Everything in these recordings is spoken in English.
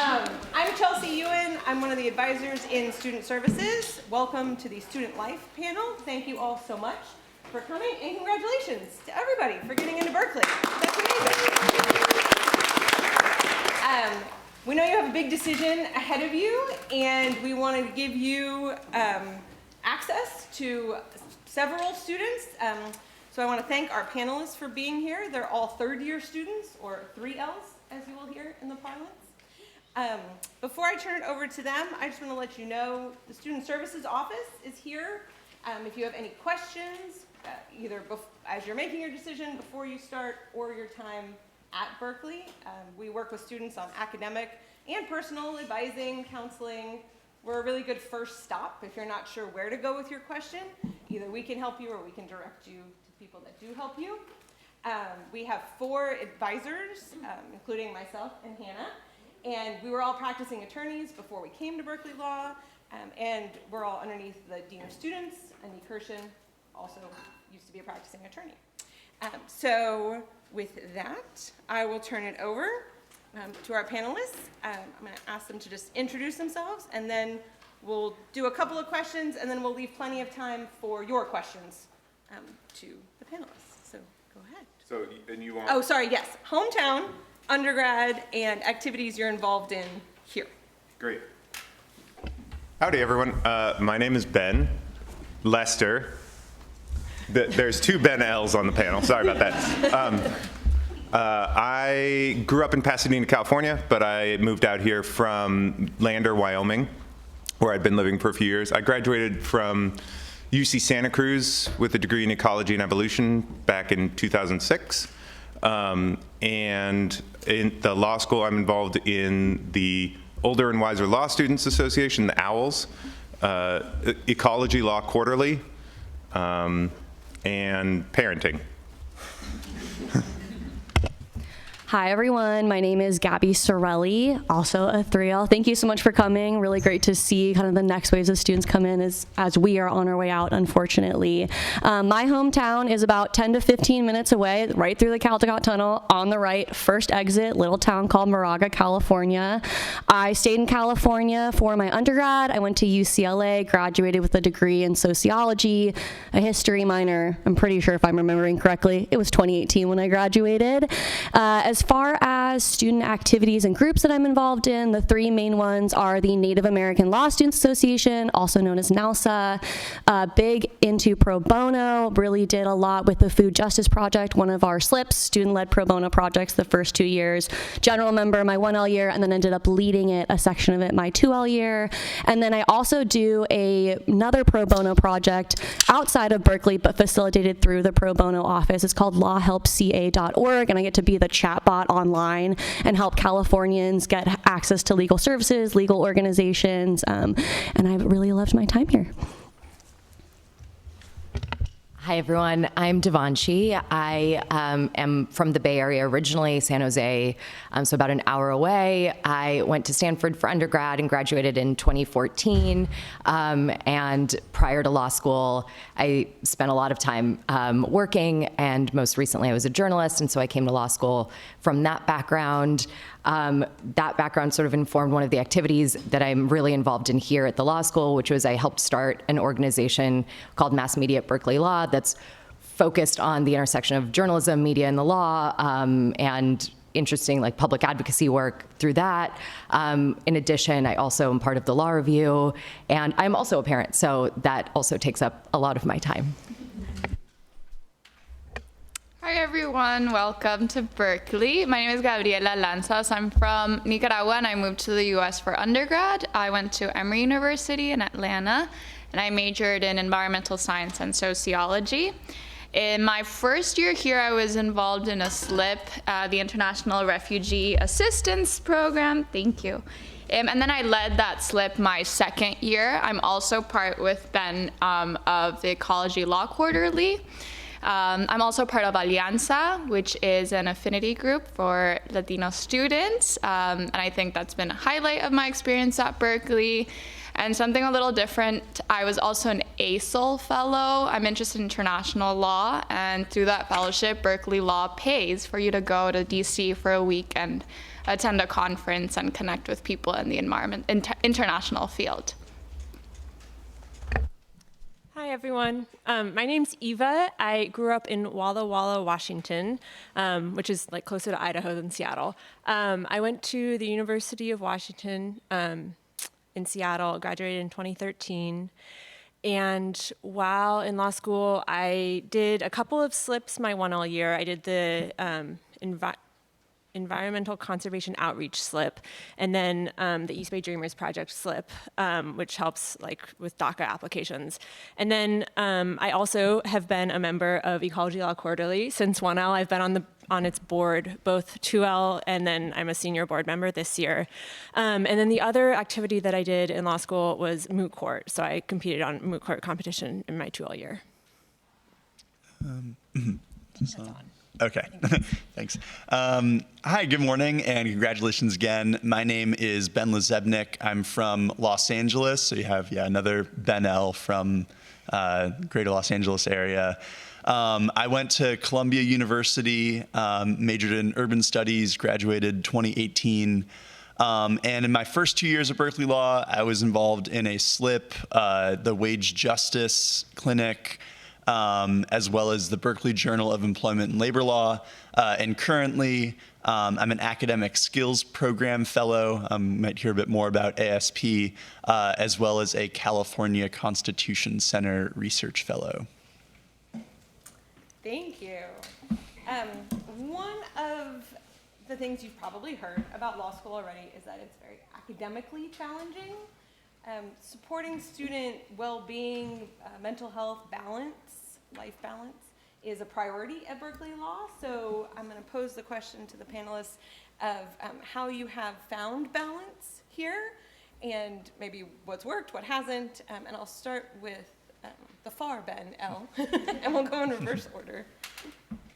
I'm Chelsea Ewan. I'm one of the advisors in Student Services. Welcome to the Student Life panel. Thank you all so much for coming, and congratulations to everybody for getting into Berkeley. That's amazing. We know you have a big decision ahead of you, and we want to give you access to several students. So I want to thank our panelists for being here. They're all third-year students, or 3Ls, as you will hear in the parlance. Before I turn it over to them, I just want to let you know the Student Services Office is here. If you have any questions, either as you're making your decision before you start or your time at Berkeley, we work with students on academic and personal advising, counseling. We're a really good first stop if you're not sure where to go with your question. Either we can help you or we can direct you to people that do help you. We have 4 advisors, including myself and Hannah. And we were all practicing attorneys before we came to Berkeley Law, and we're all underneath the Dean of Students, Annie Kirshen, also used to be a practicing attorney. So with that, I will turn it over to our panelists. I'm going to ask them to just introduce themselves, and then we'll do a couple of questions, and then we'll leave plenty of time for your questions to the panelists. So go ahead. So, and you want... Oh, sorry, yes. Hometown, undergrad, and activities you're involved in here. Great. Howdy, everyone. My name is Ben Lester. There's 2 Ben L's on the panel. Sorry about that. I grew up in Pasadena, California, but I moved out here from Lander, Wyoming, where I'd been living for a few years. I graduated from UC Santa Cruz with a degree in ecology and evolution back in 2006. And in the law school, I'm involved in the Older and Wiser Law Students Association, the OWLS, Ecology Law Quarterly, and parenting. Hi, everyone. My name is Gabby Sorelli, also a 3L. Thank you so much for coming. Really great to see kind of the next waves of students come in as we are on our way out, unfortunately. My hometown is about 10 to 15 minutes away, right through the Caldecott Tunnel, on the right, first exit, little town called Moraga, California. I stayed in California for my undergrad. I went to UCLA, graduated with a degree in sociology, a history minor. I'm pretty sure if I'm remembering correctly, it was 2018 when I graduated. As far as student activities and groups that I'm involved in, the 3 main ones are the Native American Law Students Association, also known as NALSA, big into pro bono, really did a lot with the Food Justice Project, one of our SLIPs, student-led pro bono projects the first 2 years, general member my 1L year, and then ended up leading it, a section of it, my 2L year. And then I also do another pro bono project outside of Berkeley, but facilitated through the pro bono office. It's called lawhelpca.org, and I get to be the chatbot online and help Californians get access to legal services, legal organizations, and I've really loved my time here. Hi, everyone. I'm Devanshi. I am from the Bay Area originally, San Jose, so about an hour away. I went to Stanford for undergrad and graduated in 2014. And prior to law school, I spent a lot of time working, and most recently I was a journalist, and so I came to law school from that background. That background sort of informed one of the activities that I'm really involved in here at the law school, which was I helped start an organization called Mass Media at Berkeley Law that's focused on the intersection of journalism, media, and the law, and interesting like public advocacy work through that. In addition, I also am part of the Law Review, and I'm also a parent, so that also takes up a lot of my time. Hi everyone, welcome to Berkeley. My name is Gabriela Lanzas. I'm from Nicaragua and I moved to the US for undergrad. I went to Emory University in Atlanta and I majored in environmental science and sociology. In my first year here, I was involved in a SLIP, the International Refugee Assistance Program. Thank you. And then I led that SLIP my second year. I'm also part with Ben of the Ecology Law Quarterly. I'm also part of Alianza, which is an affinity group for Latino students, and I think that's been a highlight of my experience at Berkeley. And something a little different, I was also an ASOL fellow. I'm interested in international law, and through that fellowship, Berkeley Law pays for you to go to DC for a week and attend a conference and connect with people in the international field. Hi, everyone. My name's Eva. I grew up in Walla Walla, Washington, which is like closer to Idaho than Seattle. I went to the University of Washington in Seattle, graduated in 2013. And while in law school, I did a couple of slips my 1L year. I did the Environmental Conservation Outreach slip, and then the East Bay Dreamers Project slip, which helps like with DACA applications. And then I also have been a member of Ecology Law Quarterly since 1L. I've been on its board, both 2L, and then I'm a senior board member this year. And then the other activity that I did in law school was moot court. So I competed on moot court competition in my 2L year. That's on. Okay, thanks. Hi, good morning, and congratulations again. My name is Ben Lezebnik. I'm from Los Angeles, so you have another Ben L from greater Los Angeles area. I went to Columbia University, majored in urban studies, graduated 2018. And in my first 2 years of Berkeley Law, I was involved in a SLIP, the Wage Justice Clinic, as well as the Berkeley Journal of Employment and Labor Law. And currently, I'm an academic skills program fellow. Might hear a bit more about ASP, as well as a California Constitution Center research fellow. Thank you. One of the things you've probably heard about law school already is that it's very academically challenging. Supporting student well-being, mental health balance, life balance, is a priority at Berkeley Law. So I'm going to pose the question to the panelists of how you have found balance here, and maybe what's worked, what hasn't. And I'll start with the far Ben L, and we'll go in reverse order.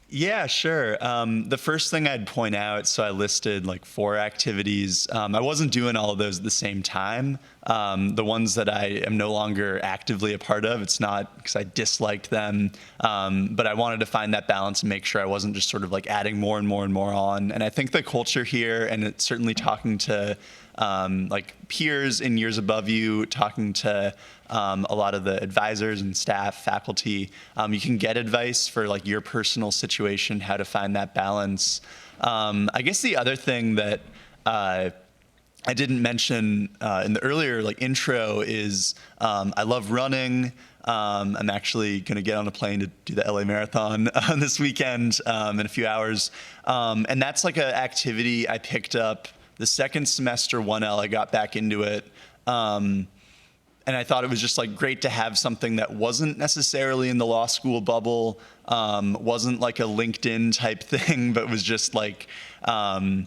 Yeah, sure. The first thing I'd point out, so I listed like 4 activities. I wasn't doing all of those at the same time. The ones that I am no longer actively a part of, it's not because I disliked them, but I wanted to find that balance and make sure I wasn't just sort of like adding more and more and more on. And I think the culture here, and it's certainly talking to like peers in years above you, talking to a lot of the advisors and staff, faculty, you can get advice for like your personal situation, how to find that balance. I guess the other thing that I didn't mention in the earlier like intro is I love running. I'm actually going to get on a plane to do the LA Marathon this weekend in a few hours. And that's like an activity I picked up the second semester 1L. I got back into it. And I thought it was just like great to have something that wasn't necessarily in the law school bubble, wasn't like a LinkedIn type thing, but was just like, a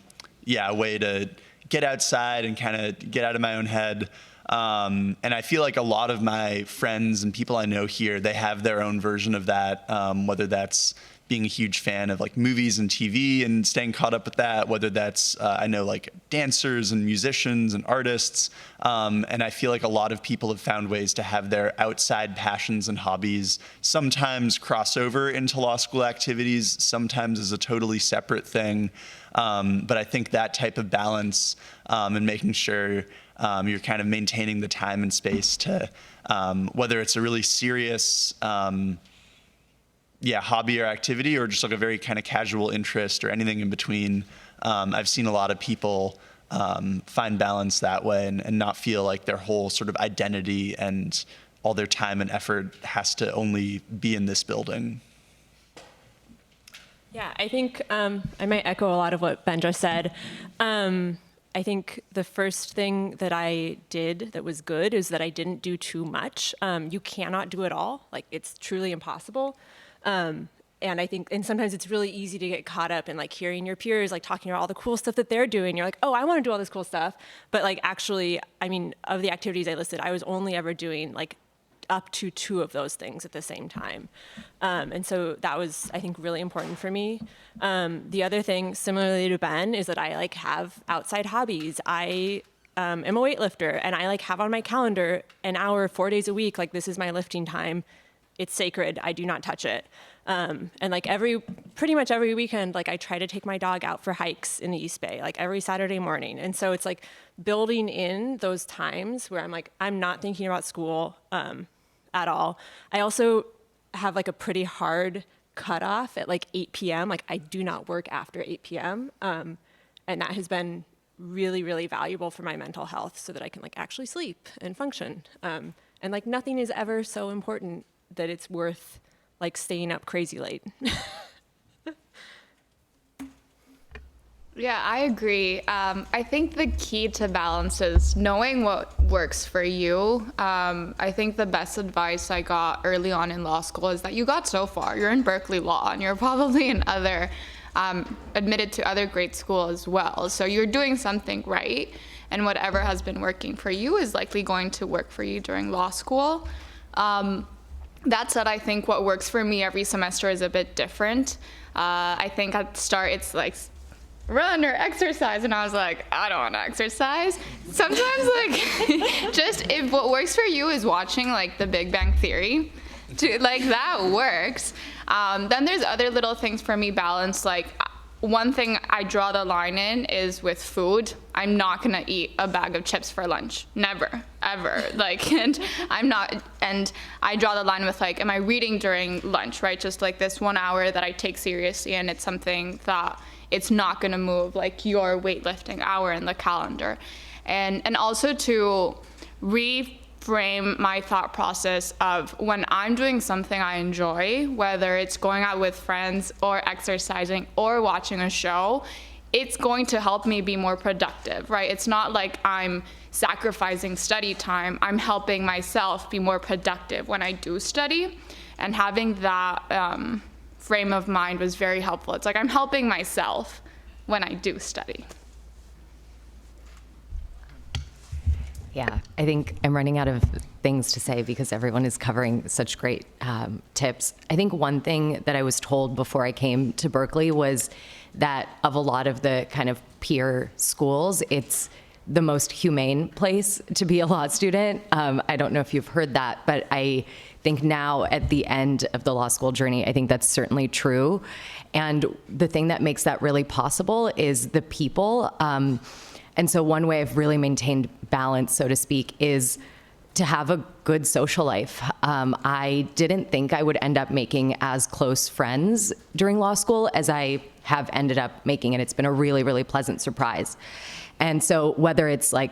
way to get outside and kind of get out of my own head. And I feel like a lot of my friends and people I know here, they have their own version of that, whether that's being a huge fan of like movies and TV and staying caught up with that, whether that's, I know like dancers and musicians and artists. And I feel like a lot of people have found ways to have their outside passions and hobbies sometimes cross over into law school activities, sometimes as a totally separate thing. But I think that type of balance and making sure you're kind of maintaining the time and space to, whether it's a really serious, hobby or activity, or just like a very kind of casual interest or anything in between. I've seen a lot of people find balance that way and not feel like their whole sort of identity and all their time and effort has to only be in this building. Yeah, I think I might echo a lot of what Ben just said. I think the first thing that I did that was good is that I didn't do too much. You cannot do it all. Like, it's truly impossible. And I think, and sometimes it's really easy to get caught up in like hearing your peers, like talking about all the cool stuff that they're doing. You're like, oh, I want to do all this cool stuff. But like, actually, I mean, of the activities I listed, I was only ever doing like up to 2 of those things at the same time. And so that was, I think, really important for me. The other thing, similarly to Ben, is that I like have outside hobbies. I am a weightlifter, and I like have on my calendar an hour, 4 days a week, like this is my lifting time. it's sacred. I do not touch it. And like pretty much every weekend, like I try to take my dog out for hikes in the East Bay, like every Saturday morning. And so it's like building in those times where I'm like, I'm not thinking about school at all. I also have like a pretty hard cutoff at like 8 p.m. Like I do not work after 8 p.m. And that has been really, really valuable for my mental health so that I can like actually sleep and function. And like nothing is ever so important that it's worth like staying up crazy late. Yeah, I agree. I think the key to balance is knowing what works for you. I think the best advice I got early on in law school is that you got so far. You're in Berkeley Law, and you're probably in admitted to other great schools as well. So you're doing something right, and whatever has been working for you is likely going to work for you during law school. That said, I think what works for me every semester is a bit different. I think at the start it's like run or exercise, and I was like, I don't want to exercise. Sometimes like just if what works for you is watching like The Big Bang Theory, like that works. Then there's other little things for me balanced, like one thing I draw the line in is with food. I'm not gonna eat a bag of chips for lunch. Never, ever. Like, and I draw the line with like, am I reading during lunch, right? Just like this 1 hour that I take seriously, and it's something that it's not gonna move like your weightlifting hour in the calendar. And also to reframe my thought process of when I'm doing something I enjoy, whether it's going out with friends or exercising or watching a show, it's going to help me be more productive, right? It's not like I'm sacrificing study time. I'm helping myself be more productive when I do study. And having that frame of mind was very helpful. It's like I'm helping myself when I do study. Yeah, I think I'm running out of things to say because everyone is covering such great tips. I think one thing that I was told before I came to Berkeley was that of a lot of the kind of peer schools, it's the most humane place to be a law student. I don't know if you've heard that, but I think now at the end of the law school journey, I think that's certainly true. And the thing that makes that really possible is the people. And so one way I've really maintained balance, so to speak, is to have a good social life. I didn't think I would end up making as close friends during law school as I have ended up making, and it's been a really, really pleasant surprise. And so whether it's like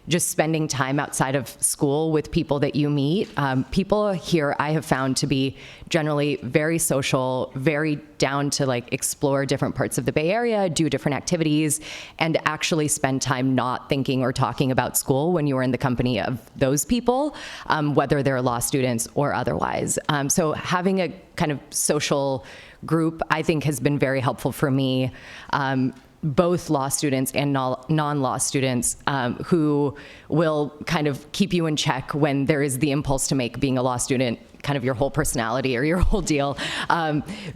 just spending time outside of school with people that you meet, people here I have found to be generally very social, very down to like explore different parts of the Bay Area, do different activities, and actually spend time not thinking or talking about school when you are in the company of those people, whether they're law students or otherwise. So having a kind of social group, I think, has been very helpful for me. Both law students and non-law students who will kind of keep you in check when there is the impulse to make being a law student kind of your whole personality or your whole deal.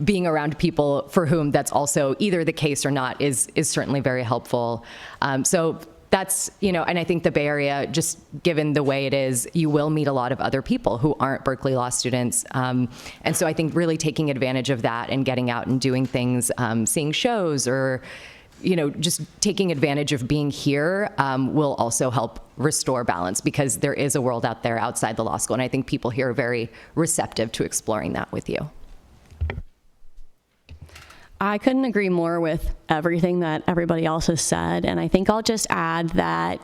Being around people for whom that's also either the case or not is certainly very helpful. So that's, and I think the Bay Area, just given the way it is, you will meet a lot of other people who aren't Berkeley law students. And so I think really taking advantage of that and getting out and doing things, seeing shows or just taking advantage of being here will also help restore balance because there is a world out there outside the law school. And I think people here are very receptive to exploring that with you. I couldn't agree more with everything that everybody else has said. And I think I'll just add that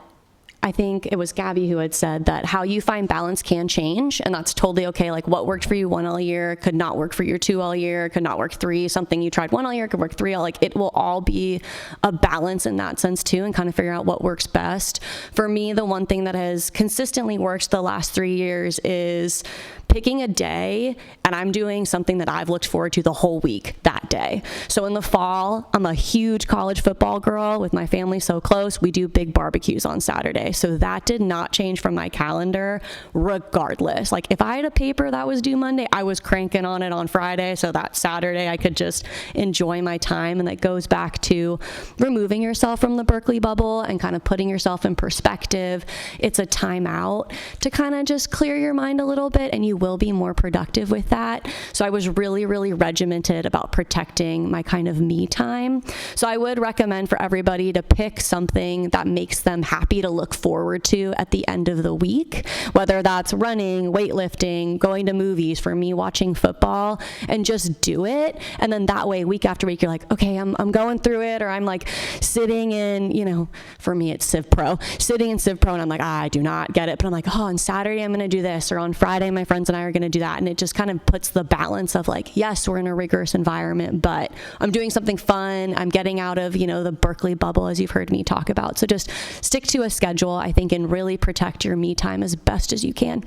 I think it was Gabby who had said that how you find balance can change, and that's totally okay. Like what worked for you 1 all year could not work for you 2 all year, could not work 3. Something you tried 1 all year could work 3 all. Like it will all be a balance in that sense too, and kind of figure out what works best. For me, the one thing that has consistently worked the last 3 years is picking a day, and I'm doing something that I've looked forward to the whole week that day. So in the fall, I'm a huge college football girl with my family so close. We do big barbecues on Saturday. So that did not change from my calendar regardless. Like if I had a paper that was due Monday, I was cranking on it on Friday, so that Saturday I could just enjoy my time. And that goes back to removing yourself from the Berkeley bubble and kind of putting yourself in perspective. It's a time out to kind of just clear your mind a little bit, and you will be more productive with that. So I was really, really regimented about protecting my kind of me time. So I would recommend for everybody to pick something that makes them happy to look forward to at the end of the week, whether that's running, weightlifting, going to movies, for me watching football, and just do it. And then that way, week after week, you're like, okay, I'm going through it, or I'm like sitting in, you know, for me it's Civ Pro, sitting in Civ Pro, and I'm like, I do not get it, but I'm like, oh, on Saturday I'm gonna do this, or on Friday my friends and I are gonna do that. And it just kind of puts the balance of like, yes, we're in a rigorous environment, but I'm doing something fun, I'm getting out of, you know, the Berkeley bubble, as you've heard me talk about. So just stick to a schedule, I think, and really protect your me time as best as you can.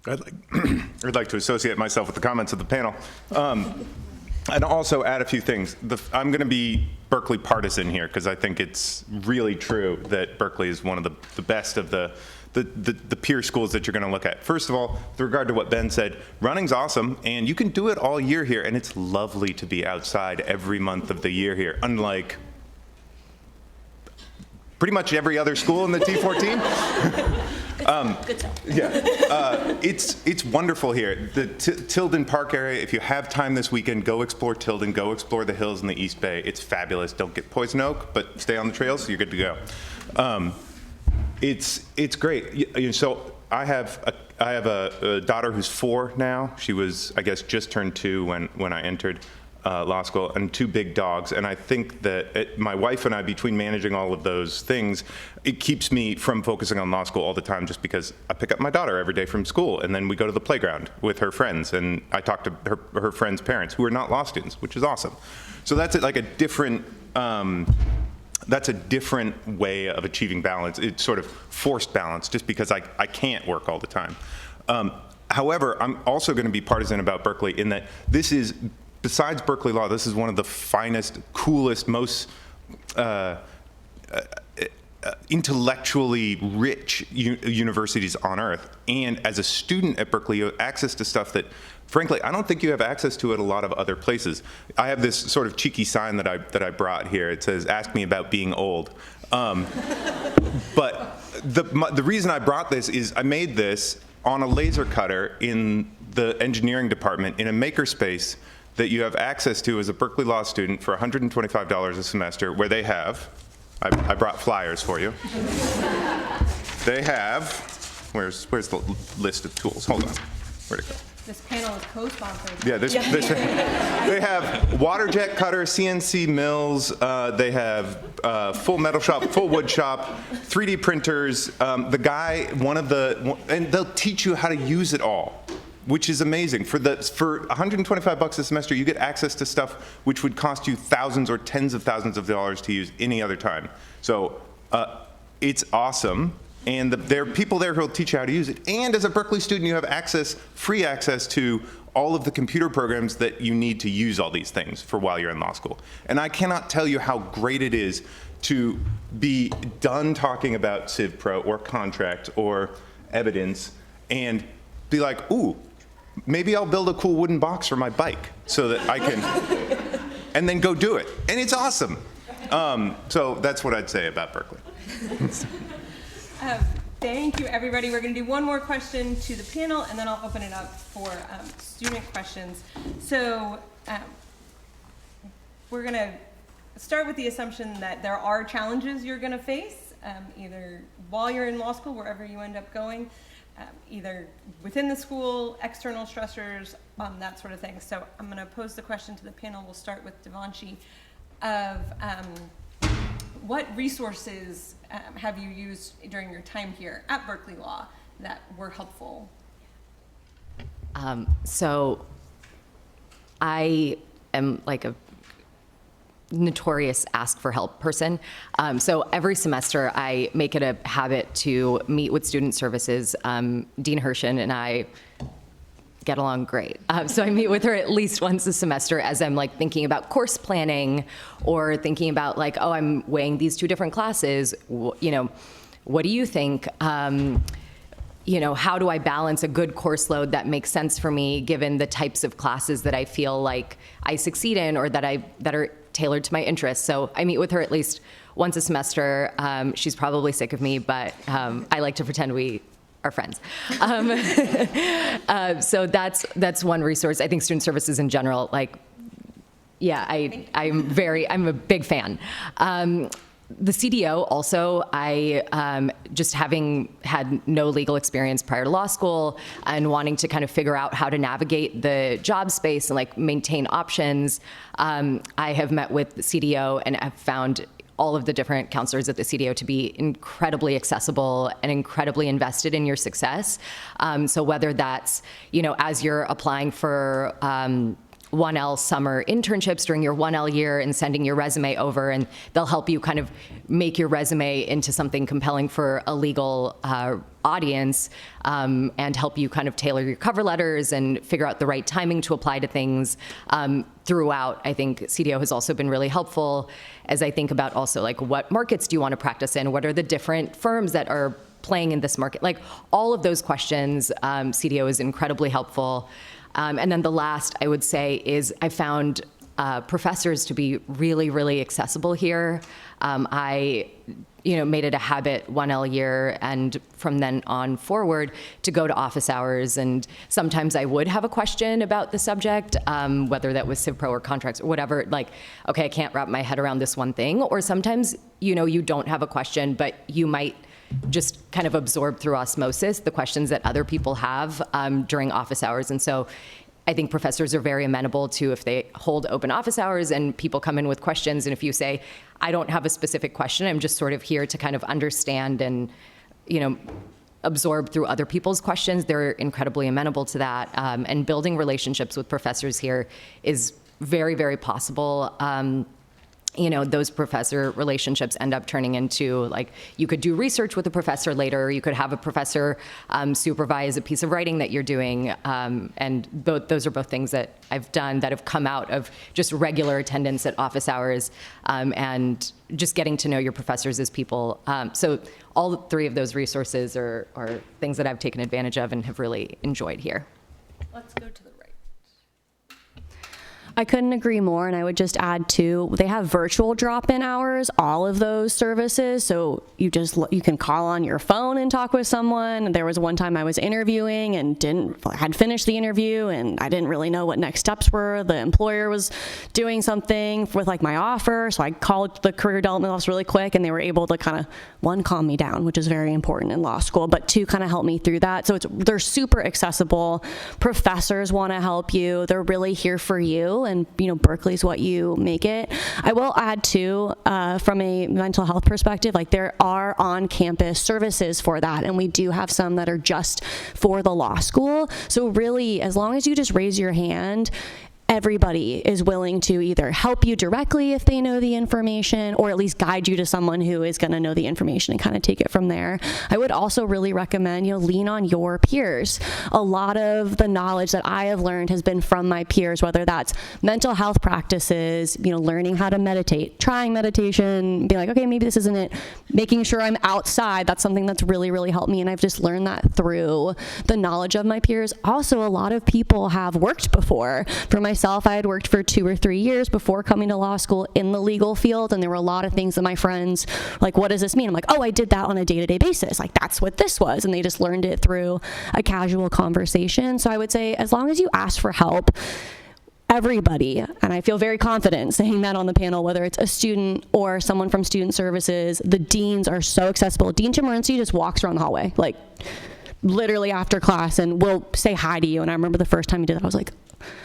I'd like to associate myself with the comments of the panel. And also add a few things. I'm going to be Berkeley partisan here because I think it's really true that Berkeley is one of the best of the peer schools that you're going to look at. First of all, with regard to what Ben said, running's awesome, and you can do it all year here, and it's lovely to be outside every month of the year here, unlike pretty much every other school in the T14. It's wonderful here. The Tilden Park area, if you have time this weekend, go explore Tilden, go explore the hills in the East Bay. It's fabulous. Don't get poison oak, but stay on the trails, so you're good to go. It's great. So I have a daughter who's 4 now. She was, I guess, just turned 2 when I entered law school, and 2 big dogs. And I think that my wife and I, between managing all of those things, it keeps me from focusing on law school all the time, just because I pick up my daughter every day from school, and then we go to the playground with her friends, and I talk to her friends' parents who are not law students, which is awesome. So that's like a different way of achieving balance. It's sort of forced balance, just because I can't work all the time. However, I'm also going to be partisan about Berkeley in that this is, besides Berkeley Law, this is one of the finest, coolest, most intellectually rich universities on earth. And as a student at Berkeley, you have access to stuff that, frankly, I don't think you have access to at a lot of other places. I have this sort of cheeky sign that I brought here. It says, "Ask me about being old." But the reason I brought this is I made this on a laser cutter in the engineering department in a makerspace that you have access to as a Berkeley Law student for $125 a semester, where they have, I brought flyers for you. They have, where's the list of tools? Hold on, where'd it go? This panel is co-sponsored. Yeah, they have water jet cutter, CNC mills, they have full metal shop, full wood shop, 3D printers. The guy, and they'll teach you how to use it all, which is amazing. For $125 a semester, you get access to stuff which would cost you thousands or tens of thousands of dollars to use any other time. So it's awesome. And there are people there who will teach you how to use it. And as a Berkeley student, you have free access to all of the computer programs that you need to use all these things for while you're in law school. And I cannot tell you how great it is to be done talking about Civ Pro or contract or evidence and be like, ooh, maybe I'll build a cool wooden box for my bike so that I can, and then go do it. And it's awesome. So that's what I'd say about Berkeley. Thank you, everybody. We're going to do one more question to the panel, and then I'll open it up for student questions. So we're going to start with the assumption that there are challenges you're going to face, either while you're in law school, wherever you end up going, either within the school, external stressors, that sort of thing. So I'm going to pose the question to the panel. We'll start with Devanshi of what resources have you used during your time here at Berkeley Law that were helpful? So I am like a notorious ask for help person. So every semester I make it a habit to meet with student services. Dean Hershen and I get along great. So I meet with her at least once a semester as I'm like thinking about course planning or thinking about like, oh, I'm weighing these two different classes. You know, what do you think? You know, how do I balance a good course load that makes sense for me given the types of classes that I feel like I succeed in or that are tailored to my interests? So I meet with her at least once a semester. She's probably sick of me, but I like to pretend we are friends. So that's one resource. I think student services in general, like, yeah, I'm a big fan. The CDO also, I just having had no legal experience prior to law school and wanting to kind of figure out how to navigate the job space and like maintain options, I have met with the CDO and have found all of the different counselors at the CDO to be incredibly accessible and incredibly invested in your success. So whether that's, you know, as you're applying for 1L summer internships during your 1L year and sending your resume over, and they'll help you kind of make your resume into something compelling for a legal audience, and help you kind of tailor your cover letters and figure out the right timing to apply to things. Throughout, I think CDO has also been really helpful as I think about also like what markets do you want to practice in? What are the different firms that are playing in this market? Like all of those questions, CDO is incredibly helpful. And then the last I would say is I found professors to be really, really accessible here. I made it a habit 1L year and from then on forward to go to office hours. And sometimes I would have a question about the subject, whether that was CivPro or contracts or whatever, like, okay, I can't wrap my head around this one thing. Or sometimes, you don't have a question, but you might just kind of absorb through osmosis the questions that other people have during office hours. And so I think professors are very amenable to if they hold open office hours and people come in with questions. And if you say, I don't have a specific question, I'm just sort of here to kind of understand and, absorb through other people's questions, they're incredibly amenable to that. And building relationships with professors here is very, very possible. Those professor relationships end up turning into, like, you could do research with a professor later, or you could have a professor supervise a piece of writing that you're doing. And those are both things that I've done that have come out of just regular attendance at office hours and just getting to know your professors as people. So all three of those resources are things that I've taken advantage of and have really enjoyed here. Let's go to the right. I couldn't agree more, and I would just add too, they have virtual drop-in hours, all of those services, so you can call on your phone and talk with someone. There was one time I was interviewing and had finished the interview, and I didn't really know what next steps were. The employer was doing something with like my offer, so I called the career development office really quick, and they were able to kind of, one, calm me down, which is very important in law school, but two, kind of help me through that. So they're super accessible. Professors want to help you. They're really here for you. And Berkeley's what you make it. I will add too, from a mental health perspective, like there are on-campus services for that, and we do have some that are just for the law school. So really, as long as you just raise your hand, everybody is willing to either help you directly if they know the information, or at least guide you to someone who is going to know the information and kind of take it from there. I would also really recommend, lean on your peers. A lot of the knowledge that I have learned has been from my peers, whether that's mental health practices, learning how to meditate, trying meditation, being like, okay, maybe this isn't it, making sure I'm outside. That's something that's really, really helped me. And I've just learned that through the knowledge of my peers. Also, a lot of people have worked before. For myself, I had worked for 2 or 3 years before coming to law school in the legal field, and there were a lot of things that my friends, like, what does this mean? I'm like, oh, I did that on a day-to-day basis. Like, that's what this was, and they just learned it through a casual conversation. So I would say, as long as you ask for help, everybody, and I feel very confident saying that on the panel, whether it's a student or someone from student services, the deans are so accessible. Dean Chemerinsky just walks around the hallway, like, literally after class, and will say hi to you. And I remember the first time he did that, I was like,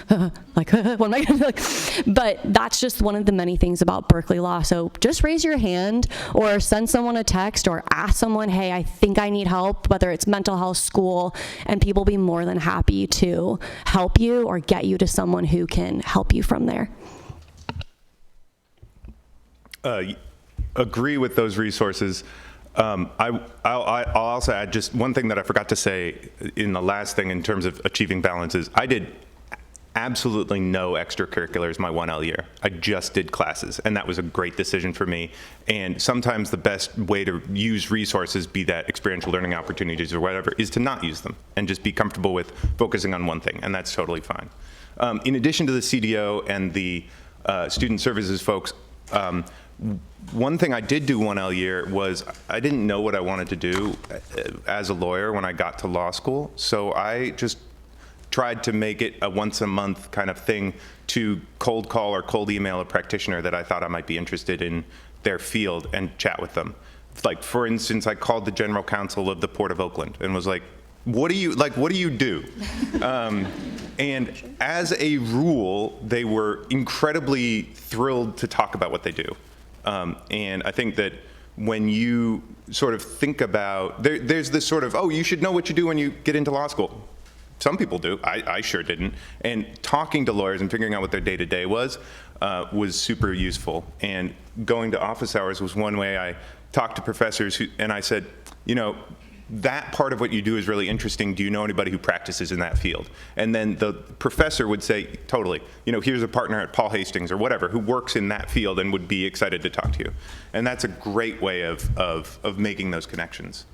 what am I gonna do? Like, but that's just one of the many things about Berkeley Law. So just raise your hand or send someone a text or ask someone, hey, I think I need help, whether it's mental health, school, and people will be more than happy to help you or get you to someone who can help you from there. Agree with those resources. I'll also add just one thing that I forgot to say in the last thing in terms of achieving balance is I did absolutely no extracurriculars my 1L year. I just did classes, and that was a great decision for me. And sometimes the best way to use resources, be that experiential learning opportunities or whatever, is to not use them and just be comfortable with focusing on one thing, and that's totally fine. In addition to the CDO and the student services folks, one thing I did do 1L year was I didn't know what I wanted to do as a lawyer when I got to law school, so I just tried to make it a once a month kind of thing to cold call or cold email a practitioner that I thought I might be interested in their field and chat with them. Like, for instance, I called the general counsel of the Port of Oakland and was like, what do you do? And as a rule, they were incredibly thrilled to talk about what they do. And I think that when you sort of think about, there's this sort of, oh, you should know what you do when you get into law school. Some people do. I sure didn't. And talking to lawyers and figuring out what their day-to-day was super useful. And going to office hours was one way I talked to professors and I said, you know, that part of what you do is really interesting. Do you know anybody who practices in that field? And then the professor would say, totally, you know, here's a partner at Paul Hastings or whatever who works in that field and would be excited to talk to you. And that's a great way of making those connections.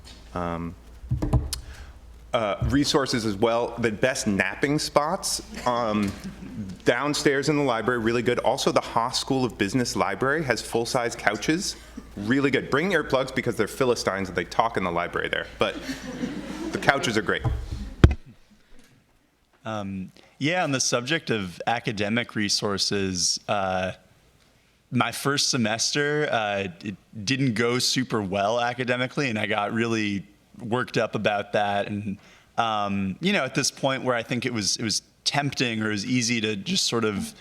Resources as well, the best napping spots downstairs in the library, really good. Also, the Haas School of Business Library has full-size couches, really good. Bring earplugs because they're Philistines and they talk in the library there, but the couches are great. Yeah, on the subject of academic resources, my first semester, it didn't go super well academically, and I got really worked up about that. And, you know, at this point where I think it was tempting or it was easy to just sort of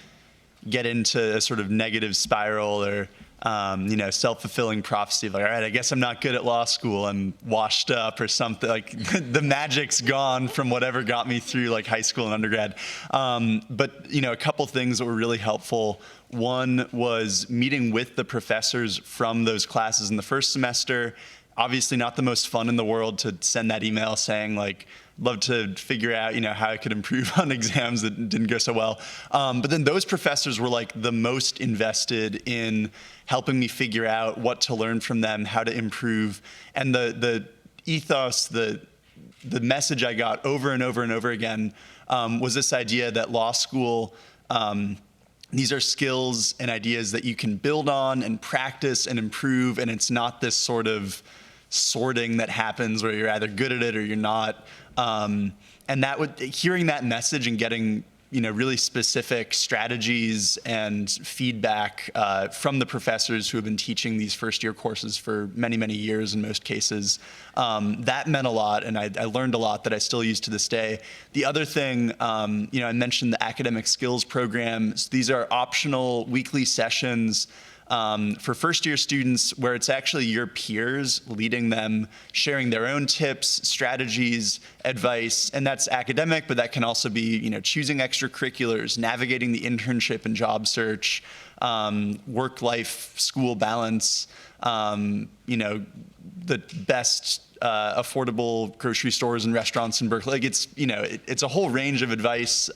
get into a sort of negative spiral or, you know, self-fulfilling prophecy of like, all right, I guess I'm not good at law school. I'm washed up or something. Like the magic's gone from whatever got me through like high school and undergrad. But, you know, a couple things that were really helpful. One was meeting with the professors from those classes in the first semester. Obviously not the most fun in the world to send that email saying like, love to figure out, you know, how I could improve on exams that didn't go so well. But then those professors were like the most invested in helping me figure out what to learn from them, how to improve. And the ethos, the message I got over and over and over again was this idea that law school, these are skills and ideas that you can build on and practice and improve, and it's not this sort of sorting that happens where you're either good at it or you're not. And hearing that message and getting, you know, really specific strategies and feedback from the professors who have been teaching these first-year courses for many, many years in most cases, that meant a lot, and I learned a lot that I still use to this day. The other thing, you know, I mentioned the academic skills programs. These are optional weekly sessions for first-year students where it's actually your peers leading them, sharing their own tips, strategies, advice, and that's academic, but that can also be, you know, choosing extracurriculars, navigating the internship and job search, work-life, school balance, you know, the best affordable grocery stores and restaurants in Berkeley. Like it's, you know, it's a whole range of advice.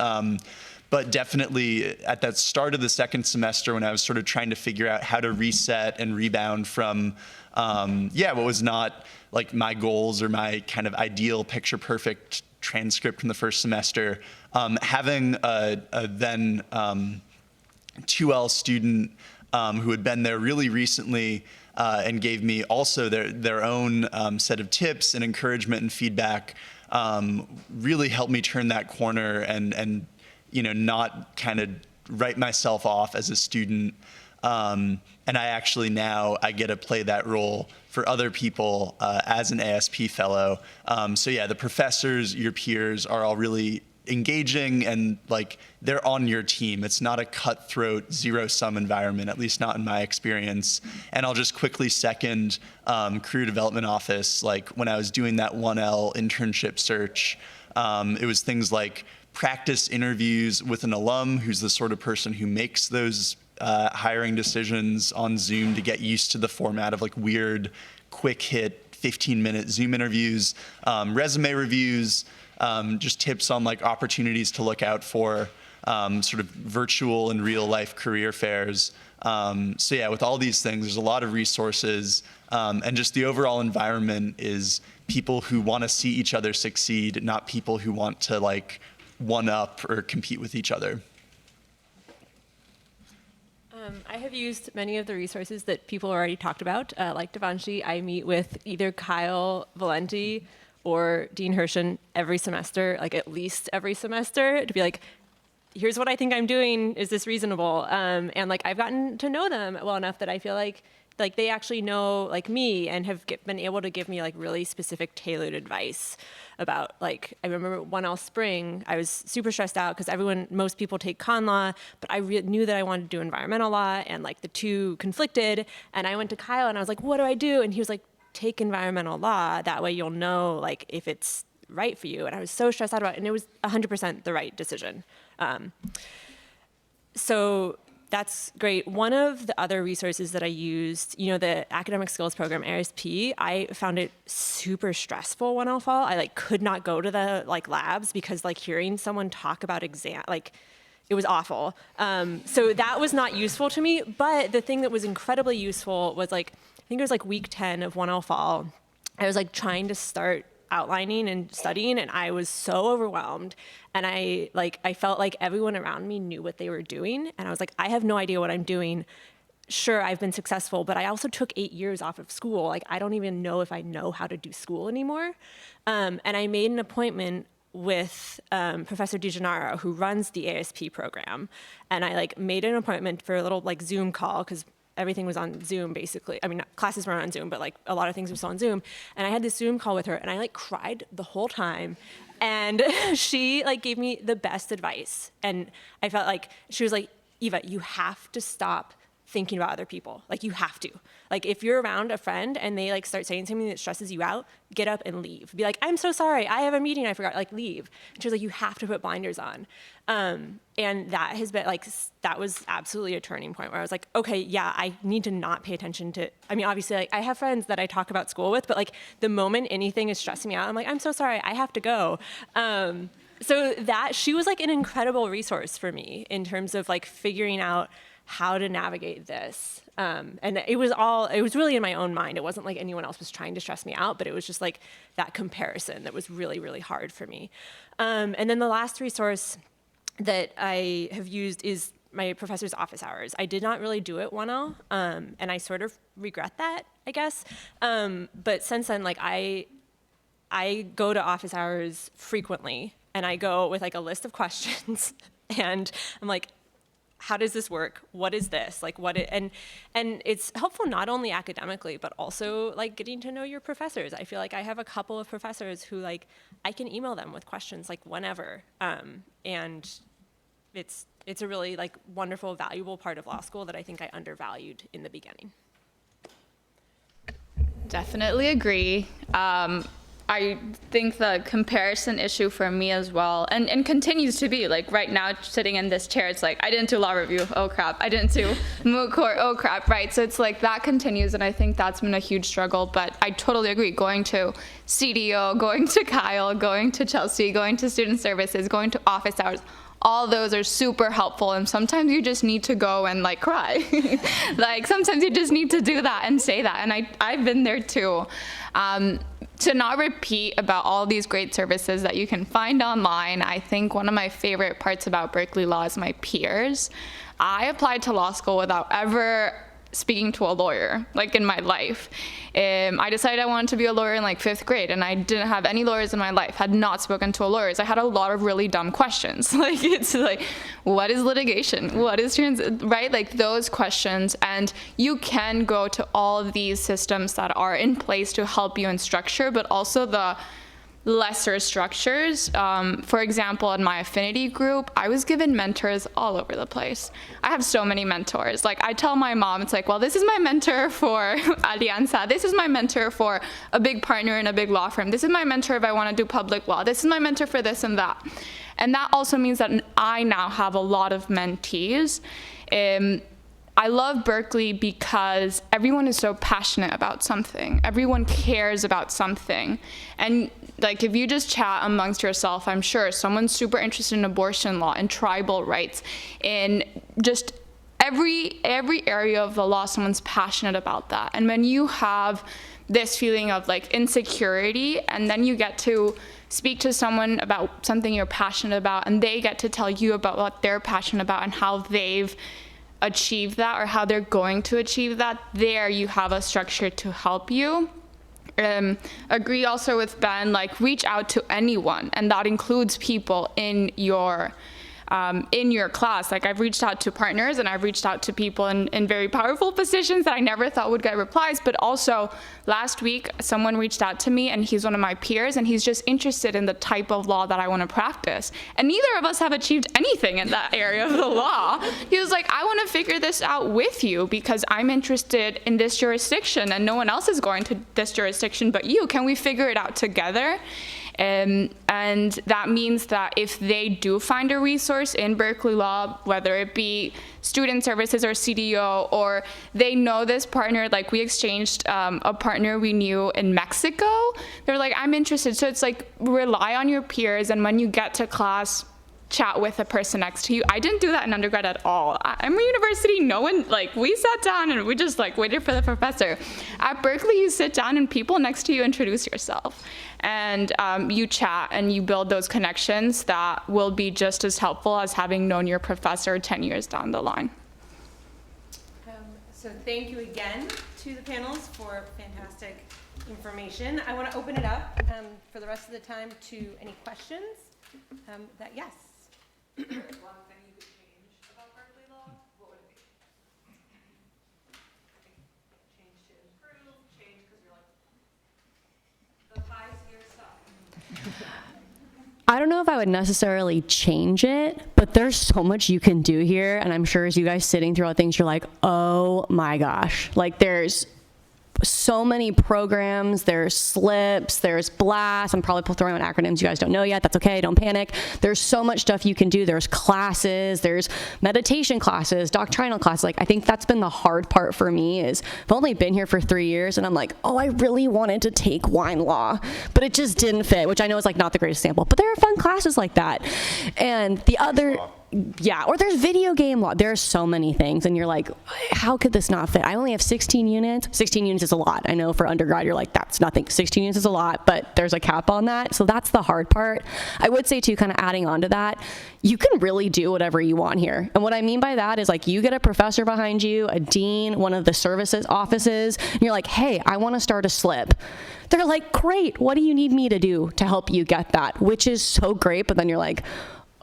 But definitely at that start of the second semester when I was sort of trying to figure out how to reset and rebound from, what was not like my goals or my kind of ideal picture perfect transcript from the first semester, having a then 2L student who had been there really recently and gave me also their own set of tips and encouragement and feedback really helped me turn that corner and you know, not kind of write myself off as a student. And I actually now, I get to play that role for other people as an ASP fellow. So yeah, the professors, your peers are all really engaging and like they're on your team. It's not a cutthroat zero-sum environment, at least not in my experience. And I'll just quickly second career development office. Like when I was doing that 1L internship search, it was things like practice interviews with an alum who's the sort of person who makes those hiring decisions on Zoom to get used to the format of like weird quick hit 15-minute Zoom interviews, resume reviews, just tips on like opportunities to look out for, sort of virtual and real life career fairs. So yeah, with all these things, there's a lot of resources, and just the overall environment is people who want to see each other succeed, not people who want to like one up or compete with each other. I have used many of the resources that people already talked about. Like Devanshi, I meet with either Kyle Valenti or Dean Hershen every semester, like at least every semester, to be like, here's what I think I'm doing. Is this reasonable? And like I've gotten to know them well enough that I feel like they actually know like me and have been able to give me like really specific tailored advice about like, I remember 1L spring, I was super stressed out because most people take con law, but I knew that I wanted to do environmental law and like the two conflicted. And I went to Kyle and I was like, what do I do? And he was like, take environmental law. That way you'll know like if it's right for you. And I was so stressed out about it, and it was 100% the right decision. So that's great. One of the other resources that I used, the Academic Skills Program, ASP, I found it super stressful when I fall. I like could not go to the like labs because like hearing someone talk about it was awful. So that was not useful to me. But the thing that was incredibly useful was like, I think it was like week 10 of 1L fall. I was like trying to start outlining and studying, and I was so overwhelmed, and I felt like everyone around me knew what they were doing, and I was like, I have no idea what I'm doing. Sure, I've been successful, but I also took 8 years off of school. Like, I don't even know if I know how to do school anymore. And I made an appointment with Professor DiGennaro, who runs the ASP program, and I like made an appointment for a little like Zoom call because everything was on Zoom, basically. I mean, classes were on Zoom, but like a lot of things were still on Zoom. And I had this Zoom call with her, and I like cried the whole time. And she like gave me the best advice. And I felt like she was like, Eva, you have to stop thinking about other people. Like, you have to. Like, if you're around a friend and they like start saying something that stresses you out, get up and leave. Be like, I'm so sorry, I have a meeting, I forgot. Like, leave. And she was like, you have to put blinders on. And that has been like, that was absolutely a turning point where I was like, okay, yeah, I need to not pay attention to, I mean, obviously, like, I have friends that I talk about school with, but like the moment anything is stressing me out, I'm like, I'm so sorry, I have to go. So that, she was like an incredible resource for me in terms of like figuring out how to navigate this. And it was really in my own mind. It wasn't like anyone else was trying to stress me out, but it was just like that comparison that was really, really hard for me. And then the last resource that I have used is my professor's office hours. I did not really do it 1L, and I sort of regret that, I guess. But since then, like I go to office hours frequently, and I go with like a list of questions, and I'm like, how does this work? What is this? Like and it's helpful not only academically, but also like getting to know your professors. I feel like I have a couple of professors who like, I can email them with questions like whenever. And it's a really like wonderful, valuable part of law school that I think I undervalued in the beginning. Definitely agree. I think the comparison issue for me as well, and continues to be, like right now sitting in this chair, it's like, I didn't do law review, oh crap, I didn't do moot court, oh crap, right? So it's like that continues, and I think that's been a huge struggle, but I totally agree. Going to CDO, going to Kyle, going to Chelsea, going to student services, going to office hours, all those are super helpful, and sometimes you just need to go and like cry. Like sometimes you just need to do that and say that, and I've been there too. To not repeat about all these great services that you can find online, I think one of my favorite parts about Berkeley Law is my peers. I applied to law school without ever speaking to a lawyer, like in my life. I decided I wanted to be a lawyer in like 5th grade, and I didn't have any lawyers in my life, had not spoken to a lawyer. I had a lot of really dumb questions. Like, it's like, what is litigation? What is right? Like those questions. And you can go to all of these systems that are in place to help you in structure, but also the lesser structures. For example, in my affinity group, I was given mentors all over the place. I have so many mentors. Like, I tell my mom, it's like, well, this is my mentor for Alianza. This is my mentor for a big partner in a big law firm. This is my mentor if I want to do public law. This is my mentor for this and that. And that also means that I now have a lot of mentees. I love Berkeley because everyone is so passionate about something. Everyone cares about something. And like, if you just chat amongst yourself, I'm sure someone's super interested in abortion law and tribal rights, in just every area of the law, someone's passionate about that. And when you have this feeling of like insecurity, and then you get to speak to someone about something you're passionate about, and they get to tell you about what they're passionate about and how they've achieved that, or how they're going to achieve that, there you have a structure to help you. Agree also with Ben, like, reach out to anyone, and that includes people in your class. Like, I've reached out to partners, and I've reached out to people in very powerful positions that I never thought would get replies. But also last week, someone reached out to me, and he's one of my peers, and he's just interested in the type of law that I want to practice. And neither of us have achieved anything in that area of the law. He was like, I want to figure this out with you because I'm interested in this jurisdiction, and no one else is going to this jurisdiction but you. Can we figure it out together? And that means that if they do find a resource in Berkeley Law, whether it be student services or CDO, or they know this partner, like we exchanged a partner we knew in Mexico, they're like, I'm interested. So it's like, rely on your peers, and when you get to class, chat with the person next to you. I didn't do that in undergrad at all. At Emory University, no one, like, we sat down and we just like waited for the professor. At Berkeley, you sit down and people next to you introduce yourself. And you chat and you build those connections that will be just as helpful as having known your professor 10 years down the line. So thank you again to the panelists for fantastic information. I want to open it up for the rest of the time to any questions. Yes. One thing you could change about Berkeley law, what would it be? Change to improve, change because you're like, the pies here suck. I don't know if I would necessarily change it, but there's so much you can do here. And I'm sure as you guys sitting through all things, you're like, oh my gosh, like there's so many programs, there's slips, there's blasts. I'm probably throwing out acronyms you guys don't know yet. That's okay, don't panic. There's so much stuff you can do. There's classes, there's meditation classes, doctrinal classes. Like, I think that's been the hard part for me is I've only been here for 3 years and I'm like, oh, I really wanted to take wine law, but it just didn't fit, which I know is like not the greatest example, but there are fun classes like that. And the other, yeah, or there's video game law. There's so many things, and you're like, how could this not fit? I only have 16 units. 16 units is a lot. I know for undergrad, you're like, that's nothing. 16 units is a lot, but there's a cap on that. So that's the hard part. I would say, too, kind of adding on to that, you can really do whatever you want here. And what I mean by that is, like, you get a professor behind you, a dean, one of the services offices, and you're like, hey, I want to start a slip. They're like, great. What do you need me to do to help you get that? Which is so great. But then you're like,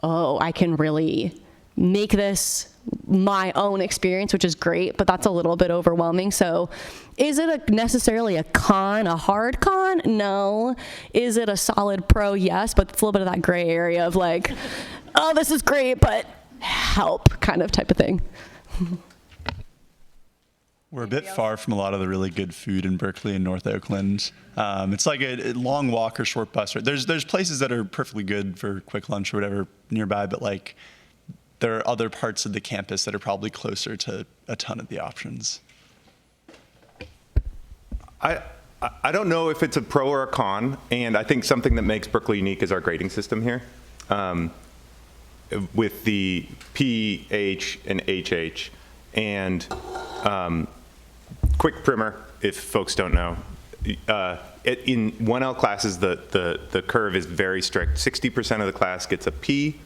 oh, I can really make this my own experience, which is great, but that's a little bit overwhelming. So is it necessarily a con, a hard con? No. Is it a solid pro? Yes, but it's a little bit of that gray area of like, oh, this is great, but help kind of type of thing. We're a bit far from a lot of the really good food in Berkeley and North Oakland. It's like a long walk or short bus. There's places that are perfectly good for quick lunch or whatever nearby, but like there are other parts of the campus that are probably closer to a ton of the options. I don't know if it's a pro or a con, and I think something that makes Berkeley unique is our grading system here. With the P, H, and HH. And quick primer, if folks don't know, in 1L classes, the curve is very strict. 60% of the class gets a P,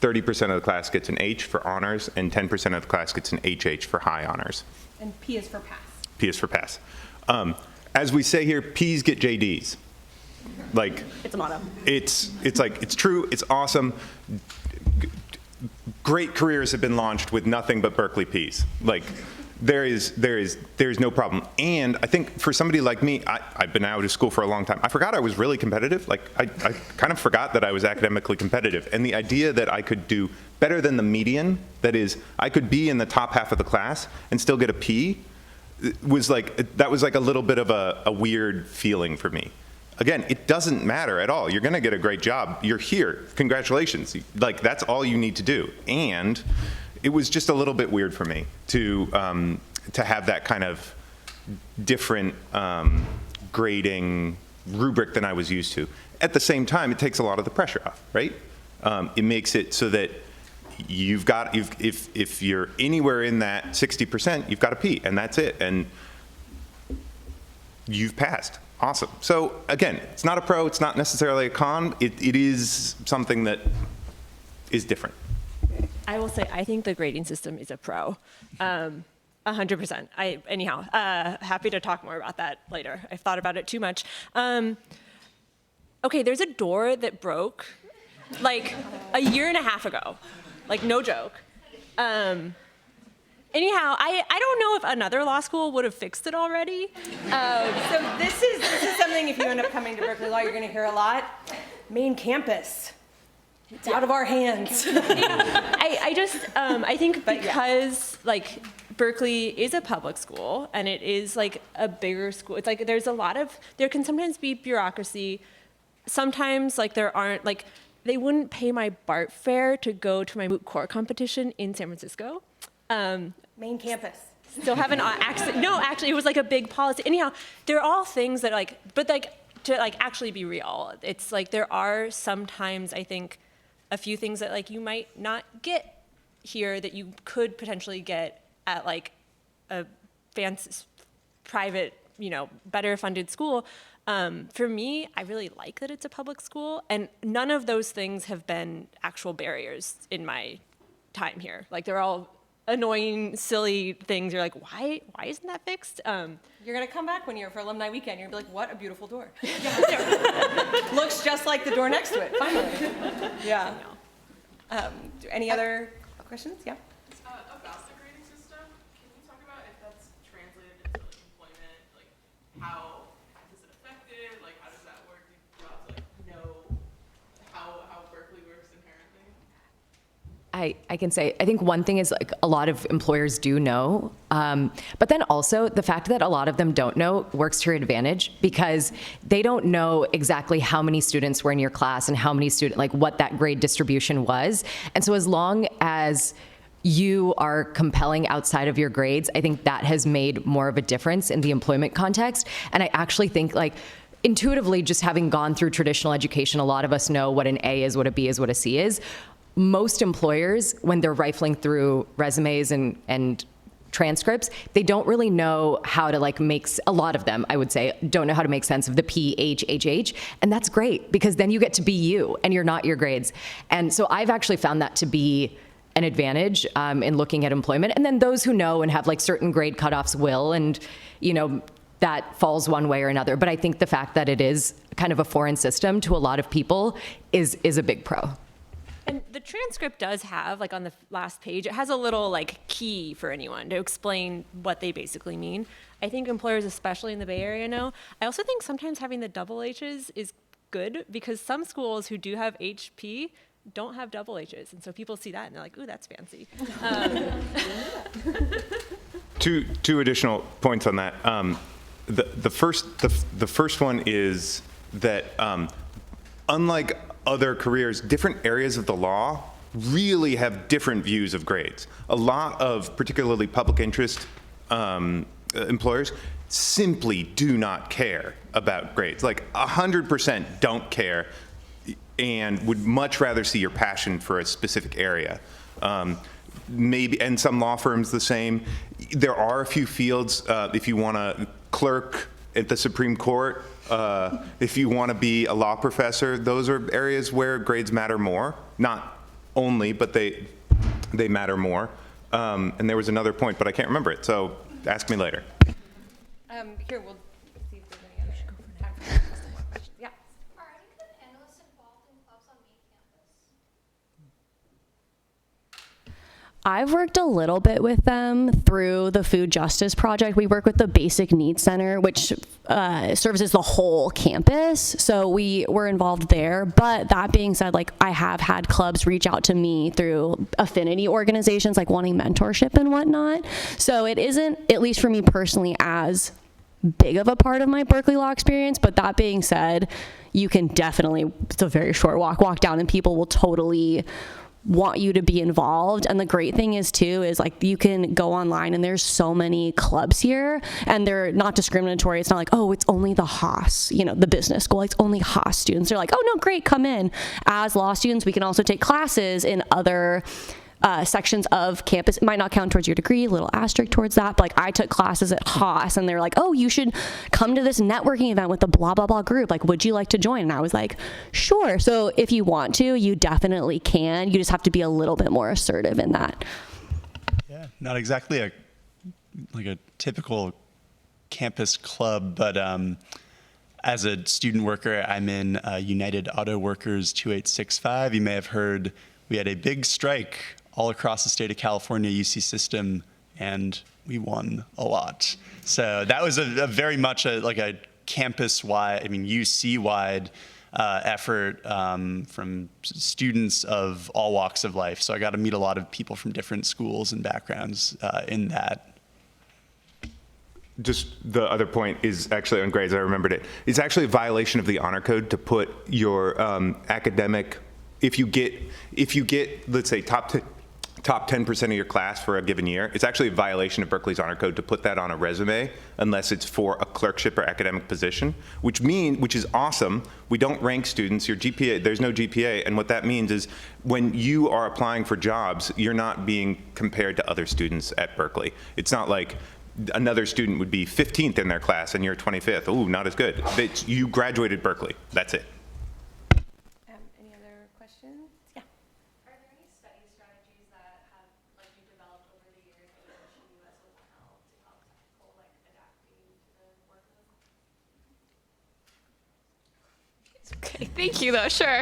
30% of the class gets an H for honors, and 10% of the class gets an HH for high honors. And P is for pass. P is for pass. As we say here, Ps get JDs. Like, It's a motto. It's like, it's true, it's awesome. Great careers have been launched with nothing but Berkeley Ps. Like, there is no problem. And I think for somebody like me, I've been out of school for a long time. I forgot I was really competitive. Like, I kind of forgot that I was academically competitive. And the idea that I could do better than the median, that is, I could be in the top half of the class and still get a P, was like, that was like a little bit of a weird feeling for me. Again, it doesn't matter at all. You're going to get a great job. You're here. Congratulations. Like, that's all you need to do. And it was just a little bit weird for me to have that kind of different grading rubric than I was used to. At the same time, it takes a lot of the pressure off, right? It makes it so that if you're anywhere in that 60%, you've got a P, and that's it, and you've passed. Awesome. So again, it's not a pro, it's not necessarily a con, it is something that is different. I will say, I think the grading system is a pro. 100%. Anyhow, happy to talk more about that later. I've thought about it too much. Okay, there's a door that broke like a year and a half ago. Like, no joke. Anyhow, I don't know if another law school would have fixed it already. So this is something, if you end up coming to Berkeley Law, you're going to hear a lot. Main campus. It's out of our hands. I think because like Berkeley is a public school and it is like a bigger school, it's like there can sometimes be bureaucracy. Sometimes like there aren't, like they wouldn't pay my BART fare to go to my moot court competition in San Francisco. Main campus. Still haven't actually, no, actually it was like a big policy. Anyhow, they're all things that like, but like to like actually be real, it's like there are sometimes, I think, a few things that like you might not get here that you could potentially get at like a fancy private, better funded school. For me, I really like that it's a public school, and none of those things have been actual barriers in my time here. Like they're all annoying, silly things. You're like, why isn't that fixed? You're going to come back one year for alumni weekend. You're going to be like, what a beautiful door. Looks just like the door next to it, finally. Yeah. Any other questions? Yeah. About the grading system, can you talk about if that's translated into like employment? Like, how does it affect it? Like, how does that work? Do you have to like know how Berkeley works inherently? I can say, I think one thing is like a lot of employers do know, but then also the fact that a lot of them don't know works to your advantage because they don't know exactly how many students were in your class and how many students, like what that grade distribution was. And so as long as you are compelling outside of your grades, I think that has made more of a difference in the employment context. And I actually think like, intuitively, just having gone through traditional education, a lot of us know what an A is, what a B is, what a C is. Most employers, when they're rifling through resumes and transcripts, they don't really know how to like a lot of them, I would say, don't know how to make sense of the P, H, H, H. And that's great because then you get to be you and you're not your grades. And so I've actually found that to be an advantage in looking at employment. And then those who know and have like certain grade cutoffs will, and that falls one way or another. But I think the fact that it is kind of a foreign system to a lot of people is a big pro. And the transcript does have, like on the last page, it has a little like key for anyone to explain what they basically mean. I think employers, especially in the Bay Area, know. I also think sometimes having the double H's is good because some schools who do have HP don't have double H's. And so people see that and they're like, ooh, that's fancy. Two additional points on that. The first one is that unlike other careers, different areas of the law really have different views of grades. A lot of particularly public interest employers simply do not care about grades. Like 100% don't care and would much rather see your passion for a specific area. Maybe, and some law firms the same. There are a few fields, if you want to clerk at the Supreme Court, if you want to be a law professor, those are areas where grades matter more. Not only, but they matter more. And there was another point, but I can't remember it, so ask me later. Here, we'll see if there's any other time for some more questions. Yeah. Are any of the panelists involved in clubs on main campus? I've worked a little bit with them through the Food Justice Project. We work with the Basic Needs Center, which services the whole campus. So we were involved there. But that being said, like I have had clubs reach out to me through affinity organizations, like wanting mentorship and whatnot. So it isn't, at least for me personally, as big of a part of my Berkeley Law experience. But that being said, you can definitely, it's a very short walk down and people will totally want you to be involved. And the great thing is too, is like you can go online and there's so many clubs here and they're not discriminatory. It's not like, oh, it's only the Haas, the business school, it's only Haas students. They're like, oh no, great, come in. As law students, we can also take classes in other sections of campus. It might not count towards your degree, little asterisk towards that, but like I took classes at Haas and they're like, oh, you should come to this networking event with the blah, blah, blah group. Like, would you like to join? And I was like, sure. So if you want to, you definitely can. You just have to be a little bit more assertive in that. Yeah, not exactly a typical campus club, but as a student worker, I'm in United Auto Workers 2865. You may have heard we had a big strike all across the state of California, UC system, and we won a lot. So that was a very much a campus-wide, UC-wide effort from students of all walks of life. So I got to meet a lot of people from different schools and backgrounds in that. Just the other point is actually on grades, I remembered it. It's actually a violation of the honor code to put your academic, if you get, let's say, top 10% of your class for a given year, it's actually a violation of Berkeley's honor code to put that on a resume unless it's for a clerkship or academic position, which is awesome. We don't rank students. Your GPA, there's no GPA, and what that means is when you are applying for jobs, you're not being compared to other students at Berkeley. It's not like another student would be 15th in their class and you're 25th. Ooh, not as good. You graduated Berkeley. That's it. Any other questions? Yeah. Are there any study strategies that have you developed over the years that you wish the U.S. would help to help tackle adapting to the workload? Okay, thank you though, sure.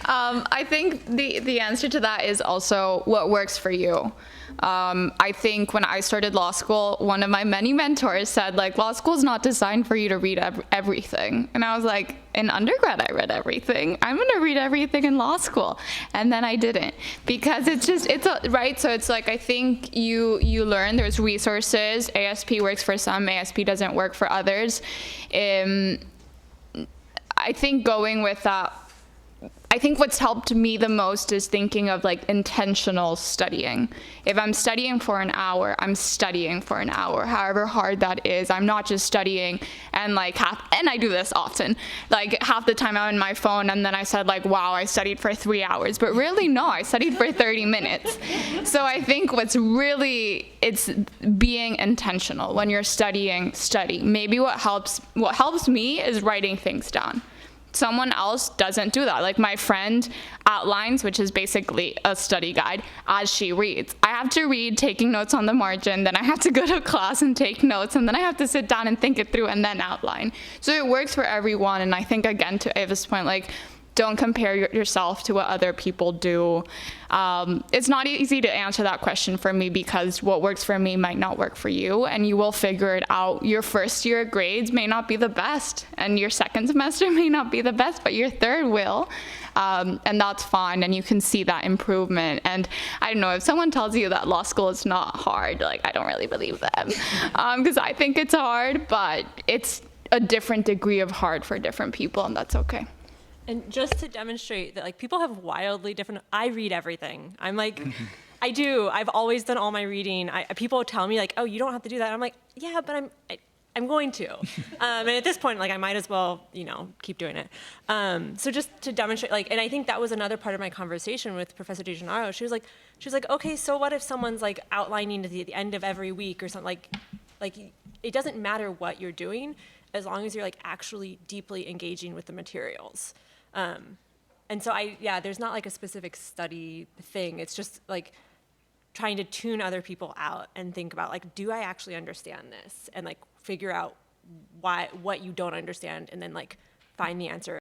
I think the answer to that is also what works for you. I think when I started law school, one of my many mentors said, law school is not designed for you to read everything. And I was like, in undergrad, I read everything. I'm going to read everything in law school. And then I didn't, because right? So it's like, I think you learn there's resources. ASP works for some, ASP doesn't work for others. I think going with that, I think what's helped me the most is thinking of intentional studying. If I'm studying for an hour, I'm studying for an hour, however hard that is. I'm not just studying and and I do this often, half the time I'm on my phone and then I said wow, I studied for 3 hours, but really no, I studied for 30 minutes. So I think it's being intentional. When you're studying, study. Maybe what helps me is writing things down. Someone else doesn't do that. My friend outlines, which is basically a study guide, as she reads. I have to read, taking notes on the margin, then I have to go to class and take notes, and then I have to sit down and think it through and then outline. So it works for everyone, and I think, again, to Ava's point, don't compare yourself to what other people do. It's not easy to answer that question for me because what works for me might not work for you, and you will figure it out. Your first year grades may not be the best, and your second semester may not be the best, but your third will. And that's fine, and you can see that improvement. And I don't know, if someone tells you that law school is not hard, I don't really believe them, because I think it's hard, but it's a different degree of hard for different people, and that's okay. And just to demonstrate that people have wildly different, I read everything. I'm I do. I've always done all my reading. People tell me oh, you don't have to do that. I'm like, yeah, but I'm going to. And at this point, I might as well, keep doing it. So just to demonstrate, and I think that was another part of my conversation with Professor DeGennaro. She was like, okay, so what if someone's outlining at the end of every week or something, it doesn't matter what you're doing as long as you're actually deeply engaging with the materials. And so there's not a specific study thing. It's just trying to tune other people out and think about do I actually understand this, and figure out what you don't understand, and then find the answer